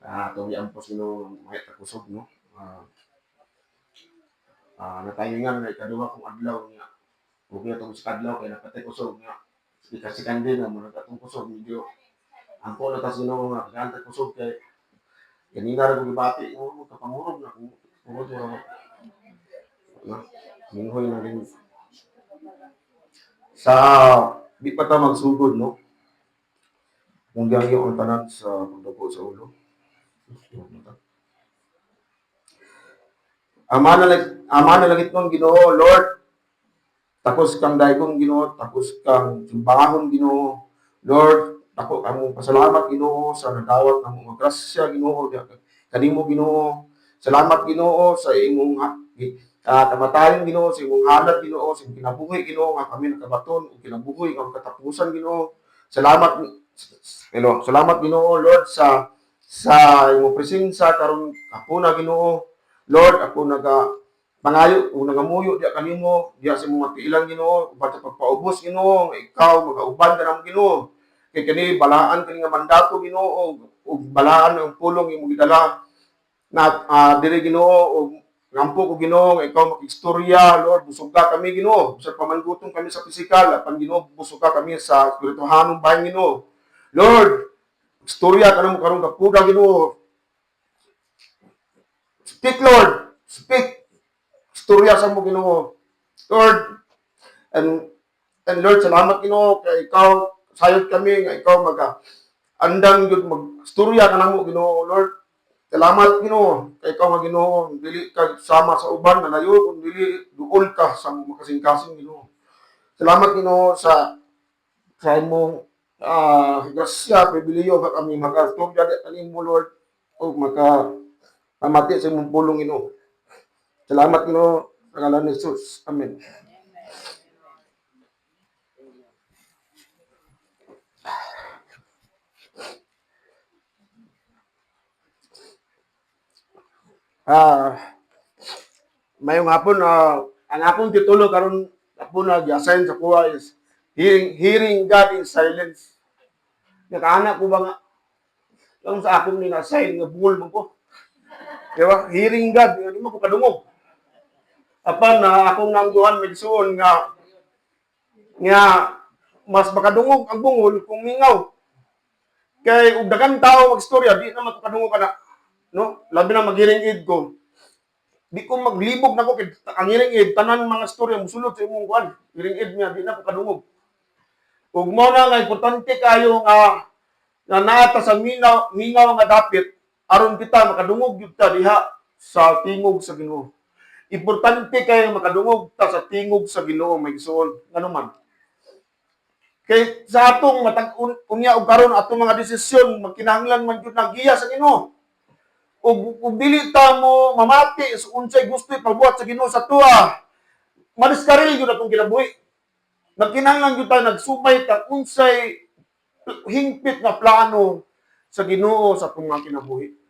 Tuwian po sino may takusog, no? Natalingan na ikaduha kong adlaw niya. Okay itong sa kadlaw kaya napatay kusog nga. Sikasikan din na muna katong kusog medyo. Ang po na tas sino nga kaganta kusog kay kanina rin kong ibati mo kapangurog na kung urod mo na. Minghoy na rin. Sa di pa ta magsugod, no? Kung gagawin ang tanan sa pagdapo sa ulo. Ama na langit mong Ginoo, Lord. Tapos kang daigong Ginoo, tapos kang timbahon Ginoo. Lord, ako among pasalamat Ginoo sa nadawat ng mga grasya Ginoo. Kanimo Ginoo. Salamat Ginoo sa imong kamatayon Ginoo, sa imong halad Ginoo, sa imong kinabuhi Ginoo nga kami nakabaton ug kinabuhi nga katapusan Ginoo. Salamat Salamat Ginoo Lord sa imong presensya karon kapuna Ginoo. Lord, ako pangayo kung nagamuyo diya kanimo diya sa imong matiilang Ginoo uban sa pagpaubos Ginoo nga ikaw magauban ka namo Ginoo kay kani balaan kani nga mandato Ginoo ug balaan ang pulong imong gidala na diri Ginoo ug ngampo ko Ginoo nga ikaw makigstorya Lord busog ka kami Ginoo sa pamanggutom kami sa pisikal apan Ginoo busog ka kami sa espirituhanong bahin Ginoo Lord istorya kanamo karon kapuda Ginoo speak Lord speak istorya sa mo Ginoo. Lord, and Lord, salamat Ginoo kay ikaw sayod kami nga ikaw andang gyud magstorya ka namo Ginoo. Lord, salamat Ginoo kay ikaw nga Ginoo dili ka sama sa uban na layo kun dili duol ka sa makasing-kasing Ginoo. Salamat Ginoo sa imong grasya pribiliyo ka kami magastorya kanimo Lord o pamati sa imong pulong Ginoo. Salamat Ginoo sa ngalan ni Jesus. Amen. Mayong hapon ang akong titulo karon hapon gi-assign sa kuha is hearing God in silence. Nakaana ko ba nga lang sa akong ni-assign nga bungol mo ko. Di ba? Hearing God, di mo ko kadungog. Apan akong nangduhan medisuon nga mas makadungog ang bungol kung mingaw. Kay ug daghang tao magstorya di na makadungog kana. No? Labi na mag-hearing aid ko. Di ko maglibog na ko kay ang hearing aid tanan mga storya musulod sa imong kuan. Hearing aid niya di na ko kadungog. Ug mo na nga importante kayo nga naata sa mingaw nga dapit aron kita makadungog gyud ta diha sa tingog sa Ginoo. Importante kayo makadungog ta sa tingog sa Ginoo may gisuon nganuman. Kay sa atong unya og karon atong mga desisyon magkinahanglan man gyud nagiya sa Ginoo. Ug dili ta mo mamati sa unsay gusto ipabuhat sa Ginoo sa tuwa. Madiskaril gyud atong kinabuhi. Nagkinahanglan gyud ta nagsubay ta unsay hingpit nga plano sa Ginoo sa atong mga kinabuhi.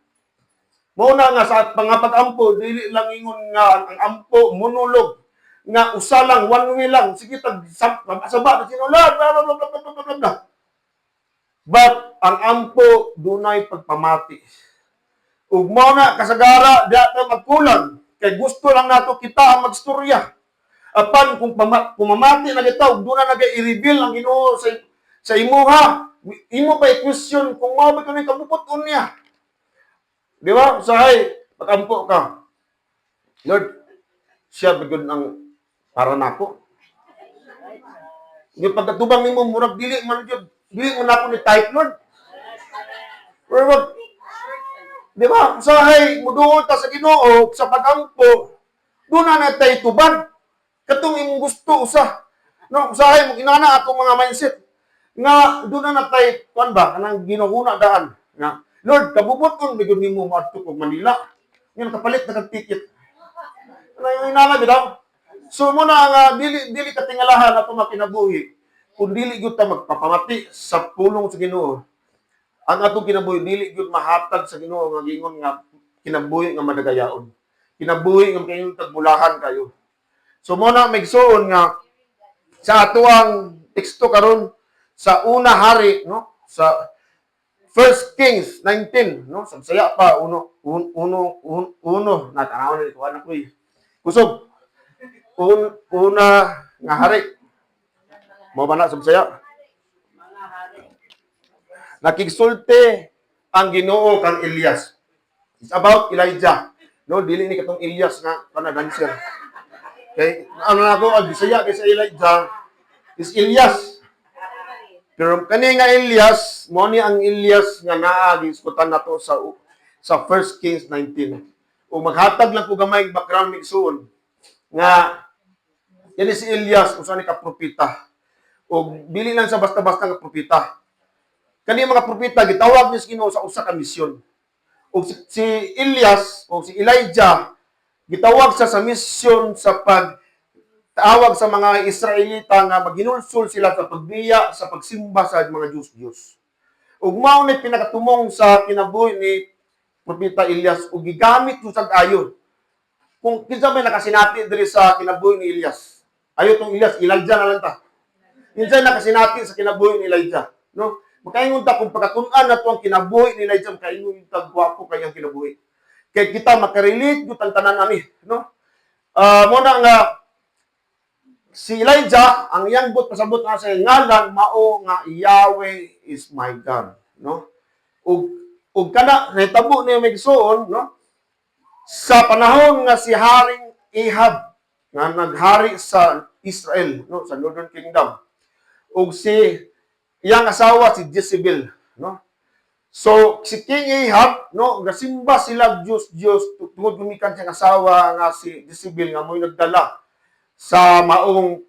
Mao na nga sa mga pag-ampo dili lang ingon nga ang ampo monolog nga usa lang one way lang sige tag saba na sinulad bla bla bla bla bla bla. But ang ampo dunay pagpamati. Ug mao na kasagara diha magkulang kay gusto lang nato kita ang magstorya. Apan kung mamati na kita ug duna na i-reveal ang Ginoo sa imuha, imo pa i-question kung mao ba kani kabubuton niya. Di ba? Usahay, pag-ampo ka. Lord, siya bigod ang para nako. Yung pagkatubang nimo murag dili man ako ni type Lord. Pero di ba? Usahay, muduol ta sa Ginoo sa pag-ampo. Doon na tay tuban. Katong imong gusto usa. No, usahay mo inana atong mga mindset nga doon na tay kuan ba kanang ginuhuna daan nga Lord, kabubuton bigod nimo moadto kog Manila. Yan kapalit na kag ticket. Ano inana gid So mo na nga dili katingalahan ato makinabuhi kung dili gyud ta magpapamati sa pulong sa Ginoo. Ang atong kinabuhi dili gyud mahatag sa Ginoo nga gingon nga kinabuhi nga madagayaon. Kinabuhi nga kayong tagbulahan kayo. So mo na magsuon nga sa atuang teksto karon sa una hari no sa First Kings 19, no? Sabsaya pa, uno, natanaw na ito, anak ko eh. Kusog, una nga hari. Mo ba na, sabsaya? Nakigsulti ang Ginoo kang Elias. It's about Elijah. No, dili ni katong Elias nga panadancer. Okay, ano na ako, Bisaya kay sa Elijah is Elias. Pero kani nga Elias, mo ni ang Elias nga naa giskutan nato sa 1 Kings 19. O maghatag lang ko gamay background migsuon nga kini si Elias usa ni ka propeta. O dili lang sa basta-basta nga propeta. Kani mga propeta gitawag ni Ginoo sa usa ka misyon. O si Elias o si Elijah gitawag sa misyon sa pagtawag sa mga Israelita nga maghinulsol sila sa pagbiya sa pagsimba sa mga Diyos. Ug mao ni pinakatumong sa kinabuhi ni propeta Elias ug gigamit usag ayon. Kung kinsa may nakasinati diri sa kinabuhi ni Elias. Ayo tong Elias, Elijah na lang ta. Kinsa nakasinati sa kinabuhi ni Elijah, no? Makaingon ta kung pagkatun-an nato ang kinabuhi ni Elijah, kaingon ta gwapo kayang kinabuhi. Kay kita makarelate gyud ang tanan ani, no? Mo na nga si Elijah ang iyang but pasabot na sa ngalan mao nga Yahweh is my God, no? Ug kana nahitabo ni Megsoon, no? Sa panahon nga si Haring Ahab nga naghari sa Israel, no, sa Northern Kingdom. Ug si iyang asawa si Jezebel, no? So si King Ahab, no, gasimba sila Diyos tungod gumikan siyang asawa nga si Jezebel nga mo'y nagdala sa maong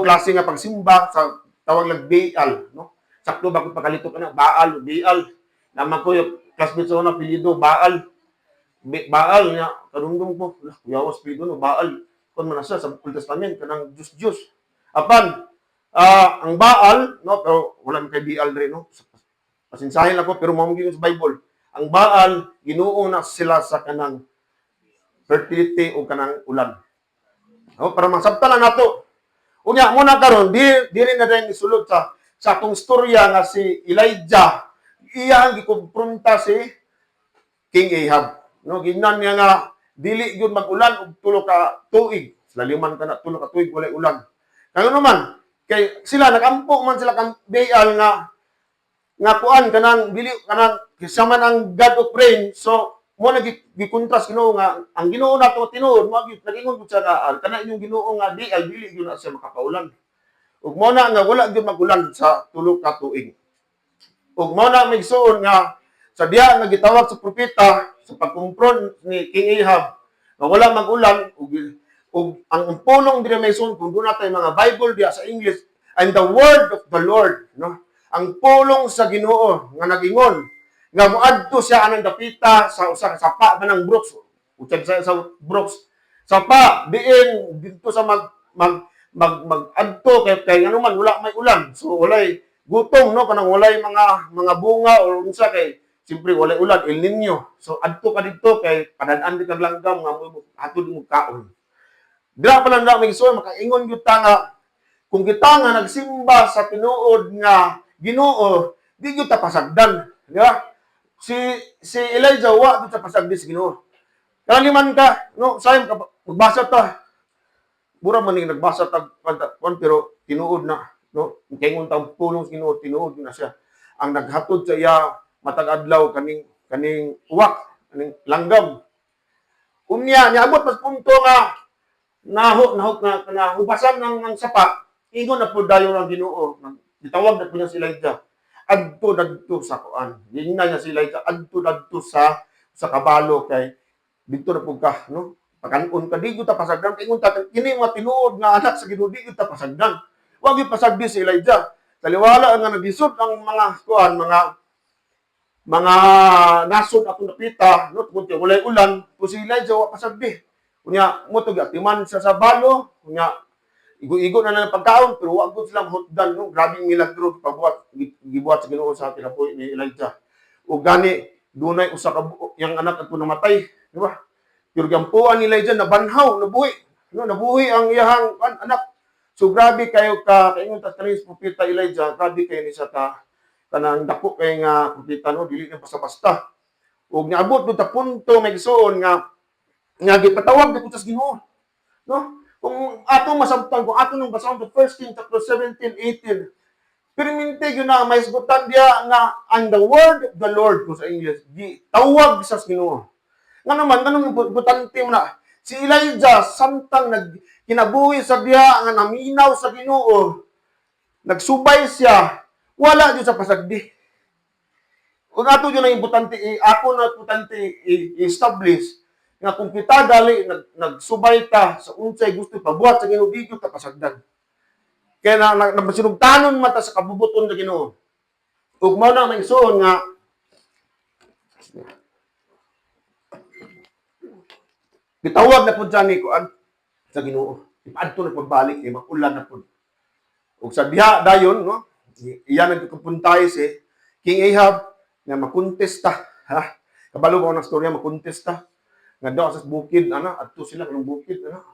klase nga pagsimba sa tawag lang Baal, no? Sakto ba kung pakalito ka na Baal o Baal? Naman ko yung classmates ko na apelyido Baal. Baal niya, karundong ko, kuyawas pido no, Baal. Kung man siya sa Old Testament, kanang Diyos. Apan, ang Baal, no, pero wala kay Baal rin, no? Pasinsahin ako, pero mamagin sa Bible. Ang Baal, Ginoo na sila sa kanang fertility o kanang ulan. No, para masabtalan nato. Unya, muna karon di rin na rin isulod sa atong storya nga si Elijah. Iya ang gikumpronta si King Ahab. No, ginan niya nga dili gyud mag-ulan og tulo ka tuig. Laliman ka na tulo ka tuig walay ulan. Kaya naman kay sila nagampo man sila kang Baal nga kuan kanang dili kanang kisama ang God of rain. So mo nagikontras Ginoo nga ang Ginoo nato tinuod mo nagingon gud sa kana inyong Ginoo nga Baal dili gyud na siya makapaulan. Ug mo na nga wala gyud mag-ulan sa tulo ka tuig. Ug mo na migsuon nga sa diha nga gitawag sa propeta sa pagkumpron ni King Ahab nga wala mag-ulan ug ang pulong diri may sun kung doon natin mga Bible diha sa English and the word of the Lord, no? Ang pulong sa Ginoo nga nagingon nga moadto siya anang dapita sa usa ka sapa man ng Brooks utag sa Brooks sapa diin dito sa mag adto kay ano man wala may ulan so walay gutom, no, kanang walay mga bunga o unsa kay siyempre walay ulan El Nino. So adto ka dito kay padaan di kag langgam nga hatod mo kaon. Dira pa lang na migsuon makaingon gyud ta nga kung kita nga nagsimba sa tinuod nga Ginoo, di gyud ta pasagdan, di ba? Si Elijah wa gyud ta pasagdi sa Ginoo. Kaliman ka, no, sayang ka magbasa ta. Mura man ning nagbasa tag pero tinuod na, no? Kay ngun ta pulong sa Ginoo tinuod na siya. Ang naghatod sa iya matag adlaw kaning uwak, kaning langgam. Unya niabot pas punto nga nahubasan ng sapa, ingon na po dayon ang Ginoo. Gitawag na po niya si Elijah. Adto sa kuan. Gingna niya si Elijah adto sa kabalo kay dito na po ka, no? Pagkanon ka di gyud ta pasagdan kay ingon ta kini mga tinuod nga anak sa Ginoo di gyud ta pasagdan. Wa gyud pasagdi si Elijah. Taliwala nga nagisod ang mga kuan mga nasod akong napita, no, kung walay ulan, kung si Elijah wa pasagdi. Kunya mo to gatiman sa balo, kunya igo-igo na lang pagkaon pero wa gud sila hotdan, no. Grabe milagro pagbuhat gibuhat sa Ginoo sa kinabuhi ni Elijah. Ug gani dunay usa ka yang anak ato namatay, di ba? Pero gampuan ni Elijah nabanhaw, nabuhi, no, nabuhi ang iyang anak. So grabe kayo kaingon ta kanis propeta Elijah, grabe kayo ni sa kanang dako kay nga propeta no dili na basta-basta. Ug niabot do ta punto may gisuon nga gipatawag na sa Ginoo, no? Kung ato masabtan kung ato nang basahon sa 1 King chapter 17, 18, permente yun na may isgutan dia nga ang the word of the Lord kung sa English, di tawag sa Ginoo. Nga naman, ganun yung butante mo na, si Elijah, samtang kinabuhi sa diya, nga naminaw sa Ginoo, nagsubay siya, wala dyan sa pasagdi. Kung ato yun ang importante, ako na importante i-establish, nga kung kita dali, nagsubay ta sa unsay gusto pabuhat sa Ginoo, dito ta pasagdan. Kaya nagmasinugtanon mata sa kabubuton sa Ginoo. Ug mao na may isuon nga gitawag na pud ni kuan sa Ginoo. Ipadto na pagbalik kay makulan na pud. Ug sa diha dayon no, iya nagkapuntay si King Ahab nga makontesta, ha? Kabalo mo na storya makontesta. Nga daw sa bukid ana adto sila ng bukid ana.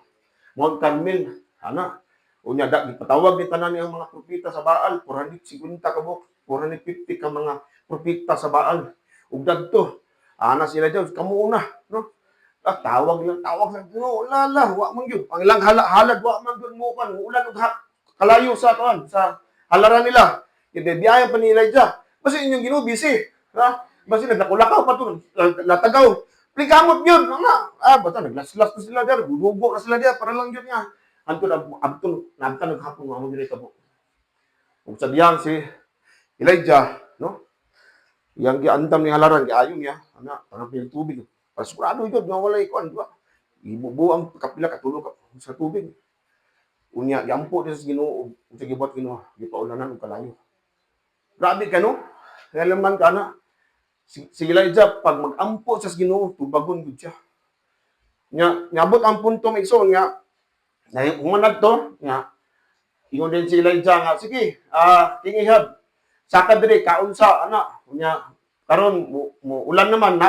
Mount Carmel ana. Unya da gipatawag ni tanan ang mga propeta sa Baal, 450 ka buk, 450 ka mga propeta sa Baal. Ug dadto ana sila daw kamo una, no? Tawag sa Ginoo, lala, wa man gyud. Ang ilang halad wa man gyud mo kan, ulan ug kalayo sa kuan sa halaran nila. Kaya biyahe pa ni Elijah. Basta inyong Ginoo busy, ha? Basta naglakulakaw pa to, latagaw. Plikamot yun, basta naglaslas na sila diyan, bubugo na sila diyan, para lang yun nga. Anto naghapon mo diri kabo. Ug sa diyang si Elijah, no? Yang giandam ni halaran, giayon niya, tanang tubig. Pasigurado yun, nga walay kuan, di ba? Ibubuang kapila katulog sa tubig. Unya, yampo din sa Ginoo, sa gibuhat Ginoo, gipaulanan og kalayo. Grabe ka, no? Kaya naman ka na, si Elijah, pag mag-ampo sa Ginoo, tubagon gud siya. Nyabot ang punto may ison nga, humanag to, nga, ingon din si Elijah nga, sige, King Ahab, saka dire, kaunsa, unya, karon mo ulan naman,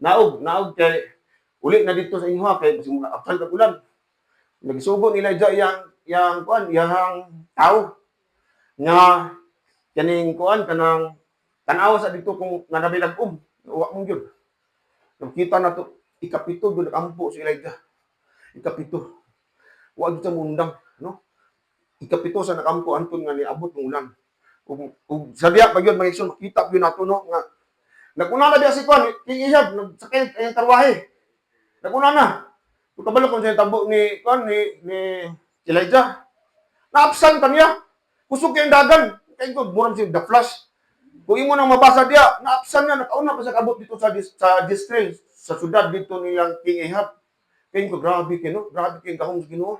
naog kay, uli na dito sa inyo kay, kasi mga apal ka ulan. Nagsubo ni Elijah yang tao, nga, kaning kuan kanang tanaw sa dito kung nga nabilagom wa mong gyud nakita na to ikapito gyud nakampo si Elijah ikapito wa gyud sa mundang no ikapito sa nakampo anton nga niabot ng ulan ug sa diya pa gyud magigson makita gyud nato no nga naguna na diya si kuan King Ahab nagsakay ang karwahe naguna na ug kabalo kon sa tabo ni kuan ni Elijah naapsan kaniya kusog kay dagan kay ko murang si The Flash. Kung imo nang mabasa diya, naapsan niya, nakauna pa sa kabot dito sa district, sa syudad dito nilang King Ahab. Kaya ko, grabe kayo, no? Grabe kayo kahong sa Ginoo.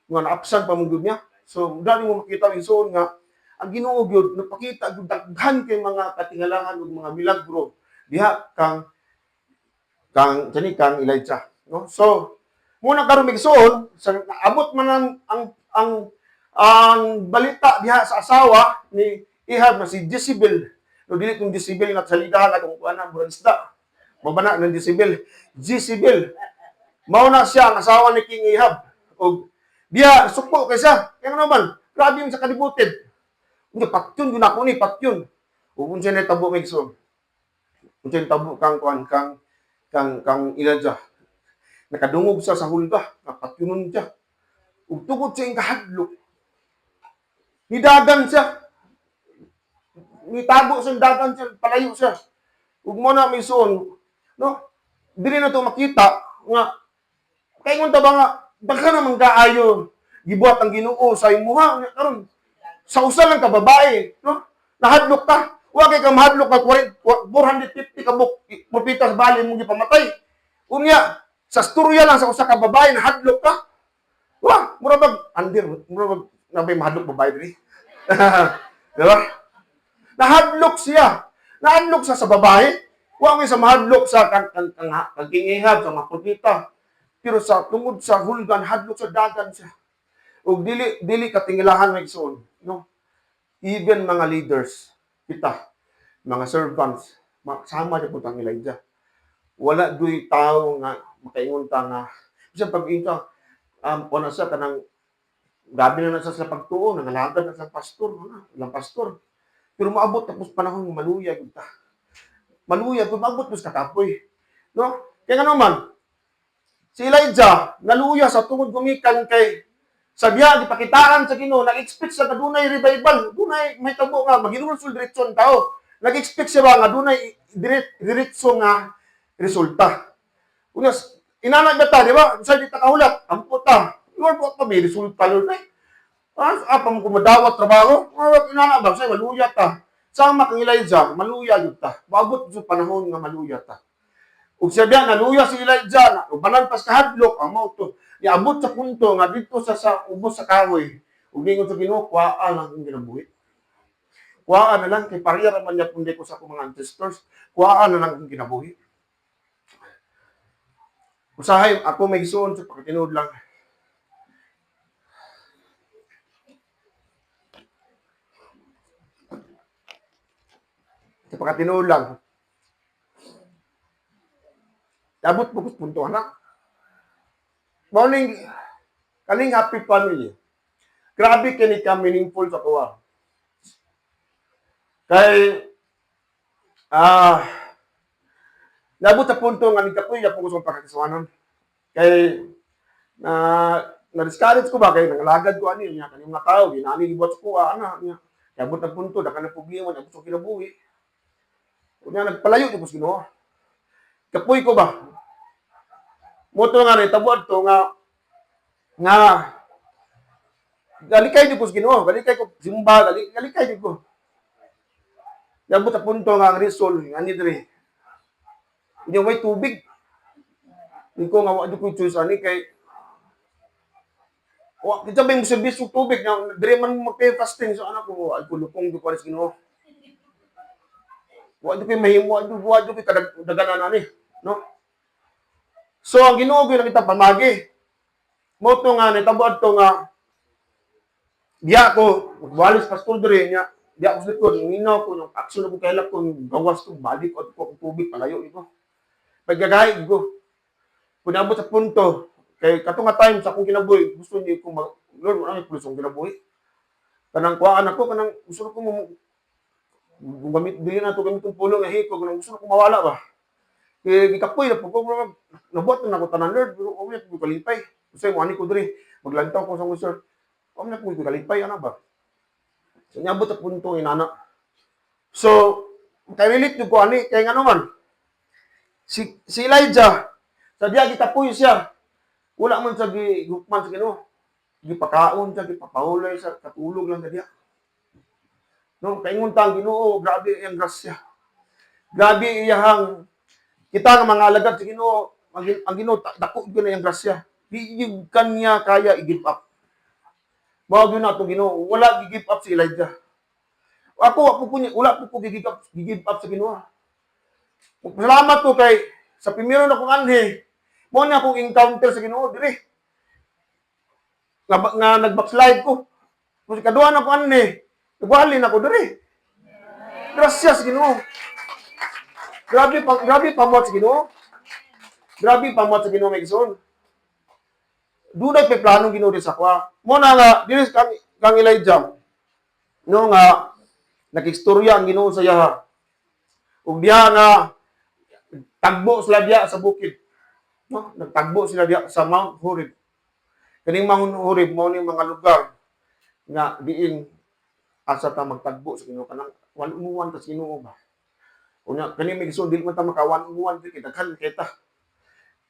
Nga naapsan pa mong niya. So, dali mo makita yung soon nga, ang Ginoo gyud napakita gyud daghan kay mga katingalangan ug mga milagro diha kang Elijah, no? So, muna karon migsuon sa abot man ang balita diha sa asawa ni Ahab na si Jezebel. No, dili kung Jezebel na salidahan atong kuanan murag isda. Mabana ng Jezebel. Mao na siya ang asawa ni King Ahab. Og diha sukpo kay siya. Kaya naman, grabe yung sa kalibutin. Unya patyon gyud ako ni patyon. Ug unsa na tabo migson. Unsa tabo kang Elijah. Nakadungog sa hulga, napatyonon siya. Ug tugod sa kahadlok, nidagan siya. Nitago sa dagan siya, palayo siya. Ug mo na mison, no? Dili na to makita nga kay ngon ta ba nga daghan namang kaayo gibuhat ang Ginoo sa imuha karon sa usa lang ka babae, no? Nahadlok ka. Wa kay ka mahadlok ka 450 ka propeta sa bali mo gipamatay. Unya, sa storya lang sa usa ka babae nahadlok ka. Wa, mura bag nabay mahadlok babae diri. Diba? Nahadlok siya. Nahadlok sa babae. Wa may sa mahadlok sa King Ahab sa mga propeta. Pero sa tungod sa hulgan hadlok sa dagan siya. Ug dili katingilahan may igsoon, no? Even mga leaders, kita, mga servants, sama na po ang Elijah. Wala do'y tao nga makaingon ta nga bisan pag ito wala siya kanang gabi na siya sa pagtuo, nangalagad na sa pastor, ilang pastor. Pero maabot tapos panahon maluya gud ta. Maluya kung maabot mo sa kakapoy. No? Kaya nga naman, si Elijah, naluya sa tungod gumikan kay sa biya, gipakitaan sa Ginoo, nag-expect siya na dunay revival, dunay may tabo nga, maginusul diretso ang tao. Nag-expect siya ba nga dunay diretso nga resulta. Unas, inanag na ta, di ba? Sa di ta kahulat, ampo ta. Lord, what pa may resulta, Lord? Apa mo kumadawat trabaho? Inanag ba? Sa'yo, maluya ta. Sama kang Elijah, maluya yun ta. Babot sa panahon nga maluya ta. Ug siya diyan naluya si Elijah na ubanan pas kahadlok ang mao to. Niabot sa punto nga dito sa ubos sa kahoy. Ug gingon sa Ginoo, kuhaan lang ang ginabuhi. Kuhaan na lang kay pareha ra man niya pundi ko sa akong mga ancestors. Kuhaan na lang ang ginabuhi. Usahay ako may gisuon sa pagtinud lang. Sa pagtinud lang. Abot po punto anak. Morning, kaling happy family. Grabe kini ka meaningful sa kuha. Kay nabot sa punto nga nagkapuy po ko sa pagkakaswanan. Kay na-discourage ko ba kay nangalagad ko ani niya kanang mga tao ginani gibot ko ana niya. Nabot na punto da kana problema na gusto kinabuhi. Kunya nagpalayo ko sa Ginoo. Kapuy ko ba? Moto nga rin, tabuad to nga galikay di ko sa Ginoo, galikay ko simba, galikay di ko. Nabot sa punto nga ang resol, nga ni dire. Hindi may tubig. Hindi ko nga wala ko choice ani kay kita ba yung service ng tubig na dire man magpe-fasting so anak ko ay kulupong di ko sa Ginoo. Wala ko mahimo, wala ko kadaganan ani, no? So, ang Ginoo ko nakita pamagi. Mo to nga nitabuad to nga diya ko walis pastor dire niya. Diya ko likod minaw ko ng action ko kaila ko gawas ko balik ko ang tubig palayo ito. Pagagay ko. Kung abot sa punto kay katong nga time sa akong kinabuhi gusto niyo ko Lord ano pulos ang kinabuhi. Kanang kuhaan ako kanang gusto ko mo gamit dili na to gamit tong pulo nga hiko kanang gusto ko mawala ba. Kaya gikapoy na po ko nabuhat na ako tanan Lord pero ako ko kalipay. Kasi mo ani ko diri maglantaw ko sa Sir. Ako na ko kalipay ana ba. So niabot sa punto inana. So kay relate ko ani kay nga naman si Elijah sa diya gikapoy siya. Wala man sa gihukman sa Ginoo. Gipakaon siya gipapahulay sa katulog lang diya. No, kaingon ta ang Ginoo, grabe iyang grasya. Grabe iyang kita nga mga alagad sa Ginoo, ang Ginoo dako gyud na iyang grasya. Di yung kanya kaya i-give up. Mao gyud na to Ginoo, wala gi-give up si Elijah. Ako wala po gi-give up sa Ginoo. Salamat ko kay sa primero na kong anhe, mo na akong encounter sa Ginoo dire. Nga nag-backslide ko. Kung kaduha na ko anhe, nagwalin ako dire. Grasya sa Ginoo. Grabe pamot sa Ginoo. Grabe pamot sa Ginoo may gison. Dunay pa planong Ginoo sa kwa. Mo na nga dili kang Elijah. No nga nakikstorya ang Ginoo sa yaha. Ug diha nga tagbo sila diha sa bukid. No, nagtagbo sila diha sa Mount Horeb. Kaning Mount Horeb mao ni mga lugar nga diin asa ta magtagbo sa Ginoo kanang wanuwan ta sa Ginoo ba. Unya kani may gisul dili man ta makawan-uwan di daghan kita.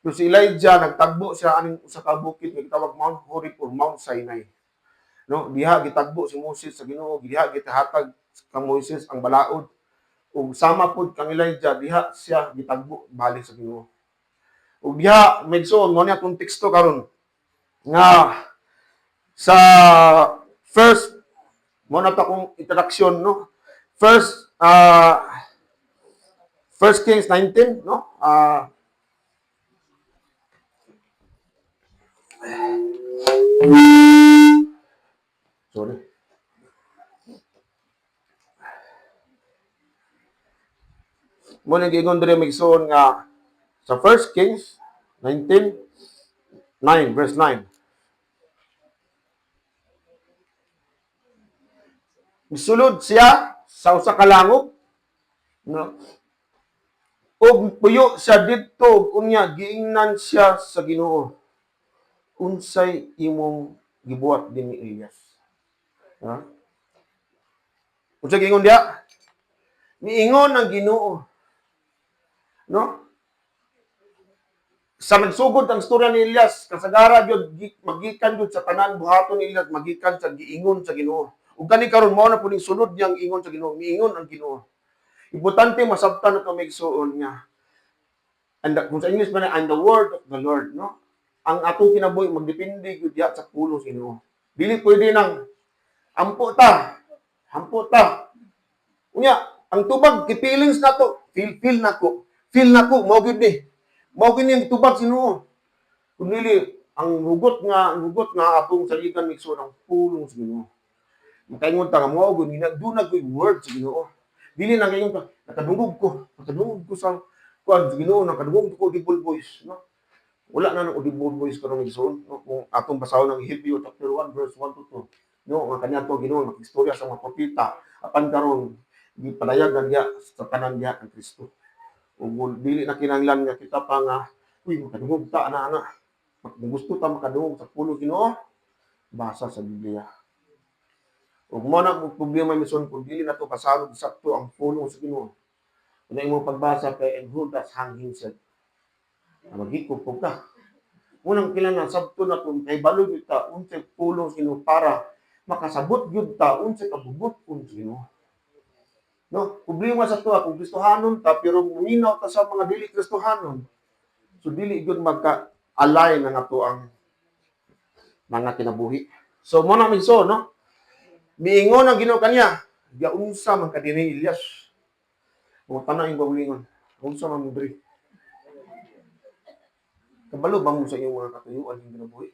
So si Elijah nagtagbo siya aning usa ka bukid nga gitawag Mount Horeb or Mount Sinai. No, diha gitagbo si Moses sa Ginoo, diha gitahatag kang Moses ang balaod. Ug sama pud kang Elijah diha siya gitagbo balik sa Ginoo. Ug diha may gisul mo ni atong teksto karon nga sa first mo na ta kong introduction no. First Kings 19, no? Sorry. Muna giingon diri magsuon nga sa First Kings 19, 9, verse 9. Misulod siya sa usa ka langub, no? Og puyo siya didto unya giingnan siya sa Ginoo. Unsay imong gibuhat din ni Elias? Ha? Unsay giingon diha? Niingon ang Ginoo, no? Sa nagsugod ang storya ni Elias, kasagara gyud magikan gyud sa tanan buhaton ni Elias, magikan sa giingon sa Ginoo. Ug kani karon mao na pud ning sulod niyang ingon sa Ginoo, miingon ang Ginoo. Importante masabtan nato may igsuon nga. And kung sa English man I'm the word of the Lord, no? Ang atong kinabuhi magdepende gyud diha sa pulo sa Ginoo. Dili pwede nang ampo ta. Ampo ta. Unya, ang tubag feelings nato, feel nako. Feel nako mao gyud ni. Mao kini ang tubag Ginoo. Kun dili ang hugot nga atong saligan mikso ng pulong sa Ginoo. Makaingon ta nga mao gyud ginagdunag ko'y word sa Ginoo. Dili na gayon ka nakadungog ko sa kuan sa Ginoo, nakadungog ko audible voice, no? Wala na ng audible voice karon igsoon, no? Kung atong basahon ng Hebrew chapter 1 verse 1 to 2, no? Nga kaniya to Ginoo makistorya sa mga propeta apan karon gipadayag na diha sa tanan diha ang Kristo. Ug dili na kinahanglan nga kita pa nga makadungog ta ana. Kung gusto ta makadungog sa pulo Ginoo, basa sa Biblia. Ug mo na problema mison kung dili nato kasano sakto ang pulo sa Ginoo. Kung imong pagbasa kay and who does hang himself. Maghikop ka. Unang kailangan sabto na kung kay balo gyud ta unsay pulo sa Ginoo para makasabot gyud ta unsay kabubot kun sa Ginoo. No, problema sa tuwa kung Kristohanon ta pero muminaw ta sa mga dili Kristohanon. So dili gyud magka-align ang ato ang mga kinabuhi. So mo na miso, no? Miingon ang Ginoo kaniya, gaunsa man kadiri Elias. Kung tanang yung gawingon, unsa man mo diri? Kabalo ba mo sa iyong mga katuyuan yung kinabuhi?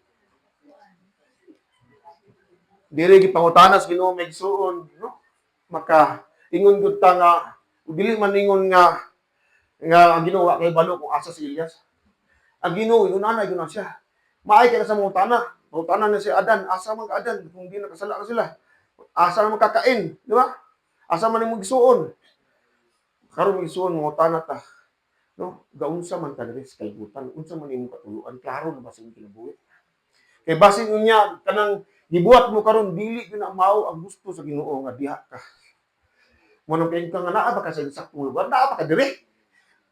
Diri gipangutanas Ginoo may igsuon, no? Maka ingon gud ta nga dili man ingon nga ang ginawa kay balo kung asa si Elias. Ang Ginoo ingon gyud na siya. Maay kay sa mutana. Mutana na si Adan, asa man ka Adan kung di nakasala na sila. Asa man makakain, di ba? Asa man imong gisuon. Karon gisuon mutana ta. No, gaunsa man ka diri sa kalibutan, unsa man imong katuluan, klaro na ba sa imong kinabuhi? Kay basin unya kanang gibuhat mo karon dili gyud na mao ang gusto sa Ginoo nga diha ka. Manong kay ka nga naa ba ka sa saktong lugar? Naa ba ka dire?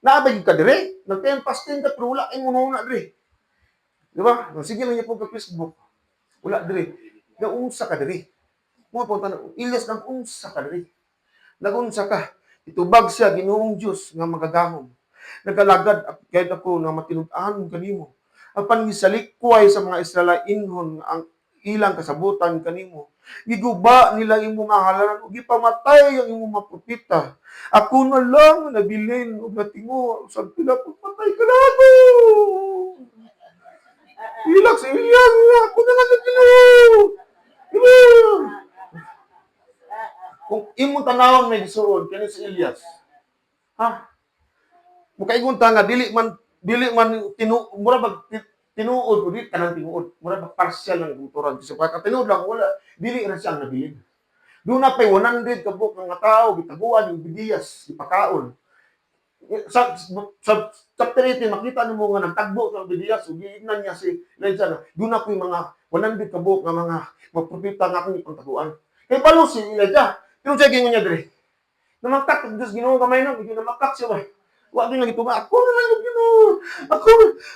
Naa ba ka dire? Nagtayan fasting ka pero wala imong na dire. Di ba? Sige lang niya po ka Facebook. Wala dire. Gaunsa ka dire? Mo po tanong, Elias nang unsa ka dire? Nagunsa ka? Itubag siya Ginoong Dios nga magagahom. Nagalagad kahit ako nga matinud-an kanimo. Apan gisalikway sa mga Israelainhon ang ilang kasabutan kanimo. Giguba nila imong halalan ug gipamatay ang imong mga propeta. Ako na lang nabilin ug natingo sa pila patay ka na ako. Ilak sa Elias nga ako na lang Ginoo. Kung imong tanawon may gisuon kani si Elias. Ha? Mukaingon ta nga dili man mura bag tinuod o di kanang tinuod. Mura bag partial lang kulturan kasi pagka tinuod lang wala dili ra siya nabilin. Doon na pay 100 kabuk nga tao gitabuan yung bidiyas ipakaon. Sa chapter 18 makita nimo nga nagtagbo sa bidiyas ug giingnan niya si Elijah. Doon na pay mga 100 kabuk nga mga propeta nga akong ipangtaguan. Kay balo si Elijah. Pero siya gingon niya dire. Namakak Diyos Ginoo gamay na, hindi namakak siya ba. Wa gyud lagi tuga. Ako na lang yung Ginoo.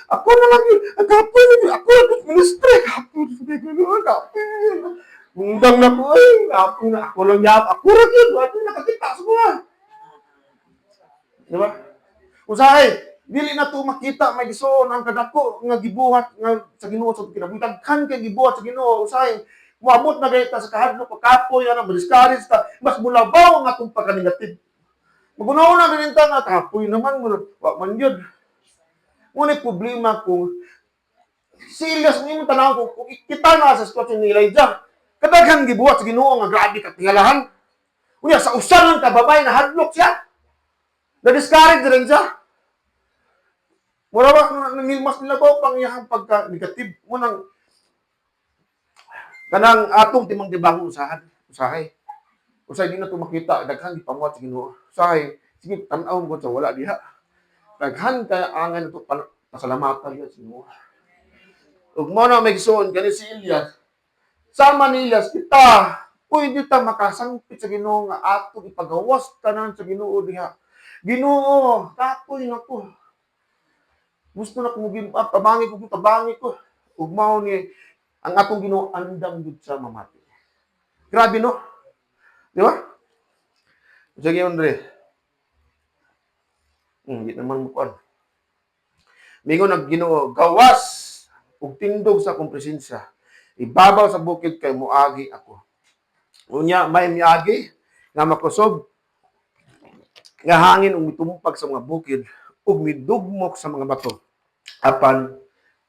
Ako na lang yung agapoy ni ako ang ministry. Ako sa Ginoo agapoy. Undang na ko ako lang yap. Ako ra gyud wa nakakita sa mga. Di ba? Usahay, dili na to makita may gisuon ang kadako nga gibuhat nga sa Ginoo sa kinabuhi. Daghan kay gibuhat sa Ginoo usahay. Muabot na gayta sa kahadlok pagkapoy ana discourage ta mas mulabaw ang atong pagka-negative. Magunaw na bininta nga kapoy naman wa man gyud. Ngunit problema kung si Elias mo tanaw kung kita na sa sitwasyon ni Elijah. Kadaghan gibuhat sa Ginoo nga grabe ka tingalahan. Unya sa usa lang ka babay na hadlok siya. Na-discourage rin siya. Mura ba mas nilabaw pang iyang pagka-negative. Munang kanang atong timang tibang usahay. Usay di na to makita, daghan di pamuat sa Ginoo. Usahay, sige tan-aw mo sa wala diha. Daghan kaya angan ito pasalamatan niya sa Ginoo. Ug mo na may gisuon kani si Elias. Sama ni Elias kita, pwede ta makasangpit sa Ginoo nga ato ipagawas tanan sa Ginoo diha. Ginoo, kapoy na ko. Gusto na ko tabangi ko. Ug mao ni ang atong Ginoo andam gud sa mamati. Grabe no? Di ba? Sige Andre. Di naman mo kuan. Mingon ang Ginoo, gawas ug tindog sa akong presensya. Ibabaw sa bukid kay muagi ako. Unya may miagi nga makusog nga hangin ug mitumpag sa mga bukid ug midugmok sa mga bato. Apan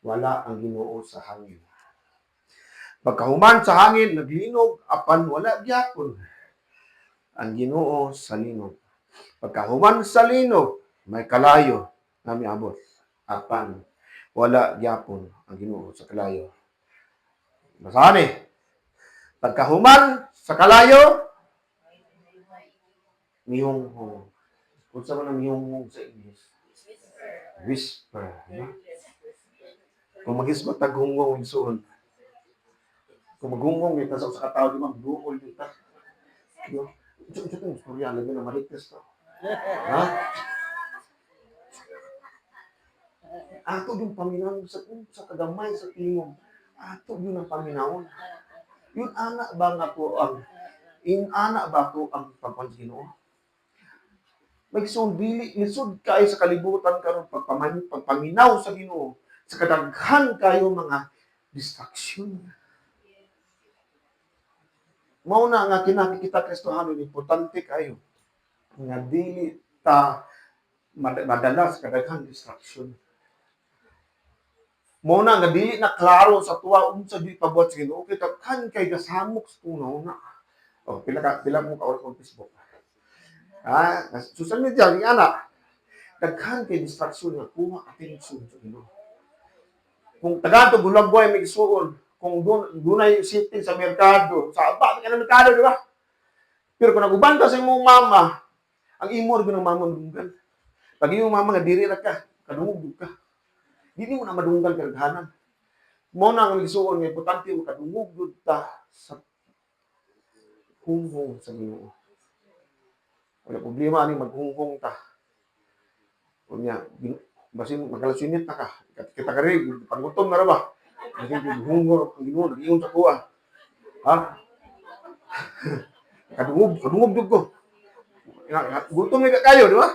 wala ang Ginoo sa hangin. Pagkahuman sa hangin naglinog apan wala gyapon ang Ginoo sa linog. Pagkahuman sa linog may kalayo nga miabot. Apan wala gyapon ang Ginoo sa kalayo. Basahan eh. Pagkahuman sa kalayo, mihong-hong. Kung saan man ang mihong-hong sa English? Whisper. Diba? Kung mag-isgot, taghungong isuon. Kung maghungong, ito sa katao, di ba? Magduol dito. Ito itong istorya, lagi na maligtas to. Ha? Ato yung paminaw sa kagamay, sa tingog. Ato yun ang paminawon. Yun anak ba nga po ang pagpansin Ginoo? Magsun dili lisod kayo sa kalibutan karon pagpaminaw sa Ginoo sa kadaghan kayo mga distraction. Mao na nga kinakita Kristohano importante kayo nga dili ta madalas kadaghan distraction. Mao na nga dili na klaro sa tuwa unsa di pabuhat sa Ginoo kay daghan kay gasamok sa tunaw na. Oh, pila mo ka oras sa Facebook. Social media ni ana. Daghan kay distraction nga kuha atensyon sa Ginoo. Kung tagadto gulag boy may gisuon, kung dunay sitting sa merkado, sa aba ka na merkado di ba? Pero kung nagubanta sa imong mama, ang imo rin ng mama dunggan. Pag imong mama nga diri ra ka, kadungog ka. Dili mo na madunggan kadaghanan. Mo na ang gisuon nga importante mo kadungog gud ta sa hunghong sa Ginoo. Wala problema ani maghunghong ta. Unya, basin magalasinit na ka. Kita ka rin, pangutom na ra ba? Kasi hunghong ang Ginoo nag-iyon sa kuha. Ha? Kadungog jud ko. Gutom ni kayo, di ba?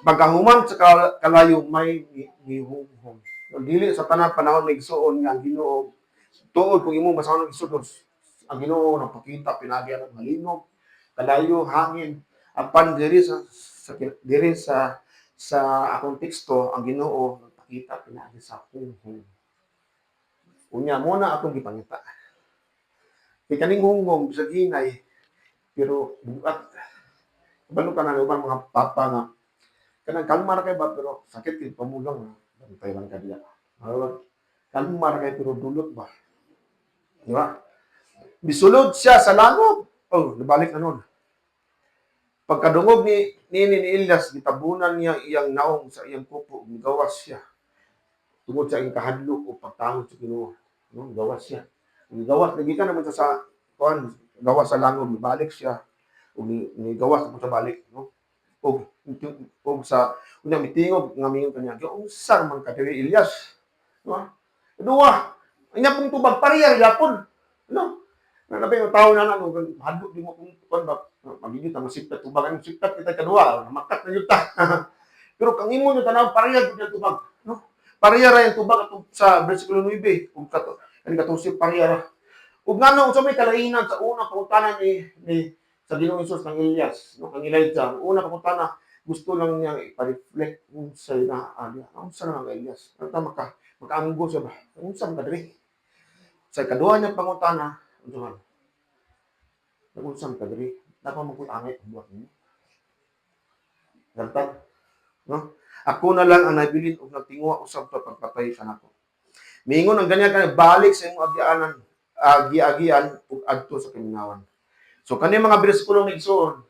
Pagkahuman sa kalayo may gihunghong. Dili sa tanan panahon may gisuon nga Ginoo tuod kung imong basahon ng isudos. Ang Ginoo nagpakita pinagi ang malinog, kalayo hangin apan diri sa akong teksto ang Ginoo nagpakita pinagi sa hunghong. Unya mo na atong gipangita. Kay kaning hunghong bisag hinay pero buat balo ka na ubang mga papa nga kanang kalmar kay ba pero sakit kay pamulang bantay lang ka diya. Kalmar kay pero dulot ba. Di ba? Bisulod siya sa langop. Oh, nabalik na nun. Pagkadungog ni Elias, gitabunan niya iyang naong sa iyang kupo, gawas siya. Tungod sa iyang kahadlo o pagtangod sa Ginoo. No, gawas siya. Gawas, nagikan naman sa gawas sa langop, balik siya. O ni gawas sa balik. No? O sa unyang mitingog nga mingon kaniya, "Unsa man ka diri Elias?" No? Duwa. Anya pong tubag parehar yapon. No? Nabi yung tao na nang hadlok di mo kung kuan ba magigit ang siptat tubagan siptat kita kadua makat na yuta. Pero kang imo yung tanaw parehar yung tubag, no? Parehar yung tubag ato sa bersikulo 9 ug kato ani katusip parehar. Ug ngano unsa may kalainan sa una pangutanan ni sa Ginoong Hesus ng Elias, no? Kang Elijah, una pangutana gusto lang niya i-reflect unsa na unsa na ang Elias. Ano makaanggo siya ba? Unsa man kadiri? Sa kaduha niya pangutana unsa man? Unsa man kadiri? Dapat magkutangay buhat niyo. Gantag, no? Ako na lang ang nabilin og nagtingwa usab ta pagpatay kanako. Miingon ang ganyan balik sa imong agianan, agian ug adto sa kaminawan. So kani mga bersikulo nga igsoon,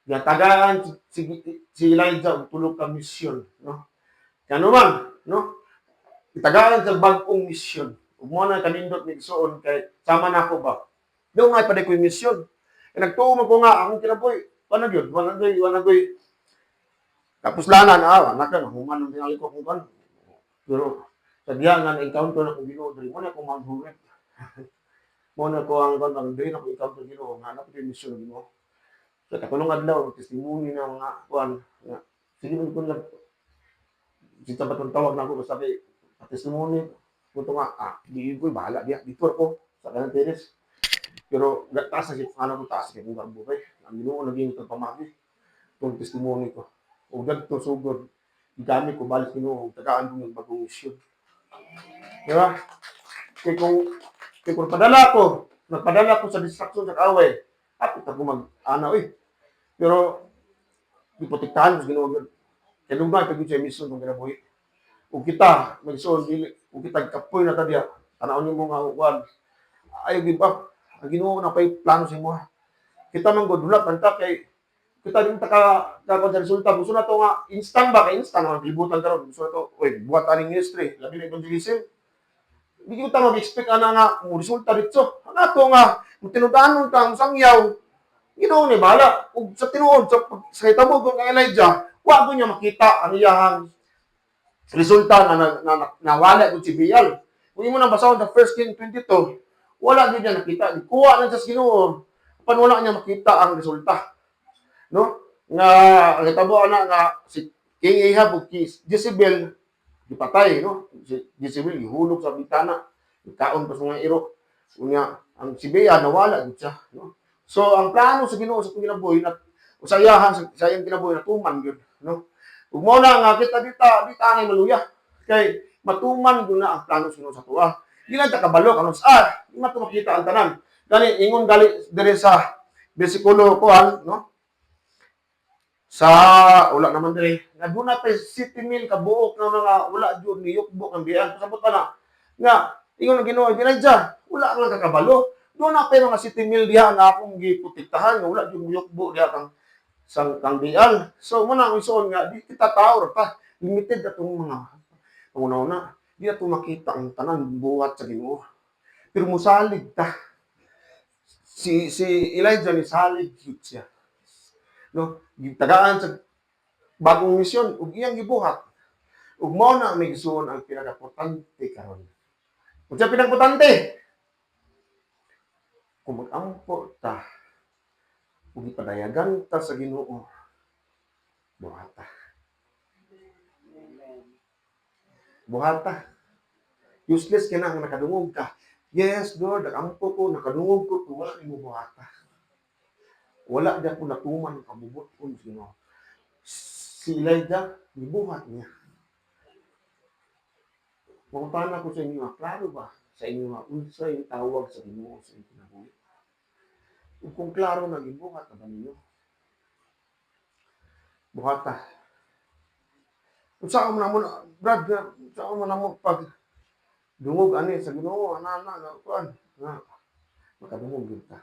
nga tagaan si Elijah og tulo ka misyon, no? Kano man, no? Itagaan sa bag-ong misyon. Ug mo na kanindot ni igsoon kay sama na ako ba. Do nga pa ko misyon. E nagtuo man ko nga akong kinabuhi. Wala gyud, wala gyud. Tapos lanan, anak na human ang tingali ko kung kan. Pero sa diya nga na-encounter na kong Ginoo diri mo na ko maghuwet. Mo na ko ang diri na ko encounter Ginoo, nga anak ko misyon ng Ginoo. So katulong adlaw testimony na mga kuan nga sige man ko lang kita batong tawag na ako sabi testimony ko nga di ko bahala diya dito ko sa kanang teres. Pero taas na siya, ano ko taas kaya kung garbo kay. Ang Ginoo naging pamagi itong testimony ko. O dagto sugod, gamit ko balik Ginoo, tagaan ko yung bagong misyon. Diba? Kaya kung nagpadala ko sa distraction sa kaaway, ako ko mag-ana, Pero, di protektahan ko sa Ginoo. Kaya lumang pag siya misyon kung kinabuhi. Kung kita, mag-ison, kung kita kapoy na tadya, tanawin mo nga, ayaw give up. Ang Ginoo na pay plano sa imo. Kita man gud dulat man ta kay kita din ta ka sa resulta gusto na to nga instant ba kay instant ang libutan karon gusto na to buhat aning ministry labi na evangelism. Di ko ta mag-expect ana nga mo resulta dito. Ana to nga tinudanon ta ang sangyaw. Ginoo ni bala ug sa tinuod sa hitabo kung Elijah wa ko niya makita ang iyang resulta na nawala gud si Baal. Kung imo na basahon sa 1 King 22 wala din niya nakita. Kuha lang sa Ginoo. Pan wala niya makita ang resulta. No? Nga natabo na nga si King Ahab ug Jezebel gipatay, no? Si Jezebel gihulog sa bintana. Kaon pa sa mga iro. Unya ang si Bea nawala gid siya, no? So ang plano sa Ginoo sa kinabuhi na usayahan sa iyang kinabuhi na tuman gyud, no? Ug mao na nga kita dita ngay maluya. Kay matuman gyud na ang plano sa Ginoo sa tuwa. Di lang ta kabalo kanon di man makita ang tanan. Gani ingon gali dire sa bersikulo kuan, no? Sa wala naman dire. Naguna pa 70,000 ka buok nga mga wala jud ni yukbo ang biyan. Sabot pa na nga ingon ang Ginoo dinadya, wala lang ka kabalo. Doon na pa mga 70,000 diha na akong giputiktahan nga wala jud yukbo diha kang biyan. So muna ang ison nga di kita tao pa limited atong mga una-una. Di na ito makita ang tanan buhat sa Ginoo. Pero musalig ta. Si Elijah ni salig yun siya. No? Tagaan sa bagong misyon, ug iyang gibuhat. Ug mao na may gisuon ang pinakaimportante karon. Kung siya pinakaimportante, kung mag-ampo ta, ug ipadayagan ta sa Ginoo, buhata. Buhata. Useless ka na ang nakadungog ka. Yes, Lord, nakampo ko, nakadungog ko, wala ni mo buhata. Wala dyan ko natuman ang kabubot ko. Si Elijah, nibuhat niya. Mangutana ko sa inyo, klaro ba sa inyo nga, unsa yung tawag sa Ginoo sa inyo kinabuhi? Kung klaro na gibuhat na ba ninyo? Buhata. Kung saan mo na mo, Brad, saan mo na mo pag dungog ani sa Ginoo, ana kuan, nga makadungog gyud ta.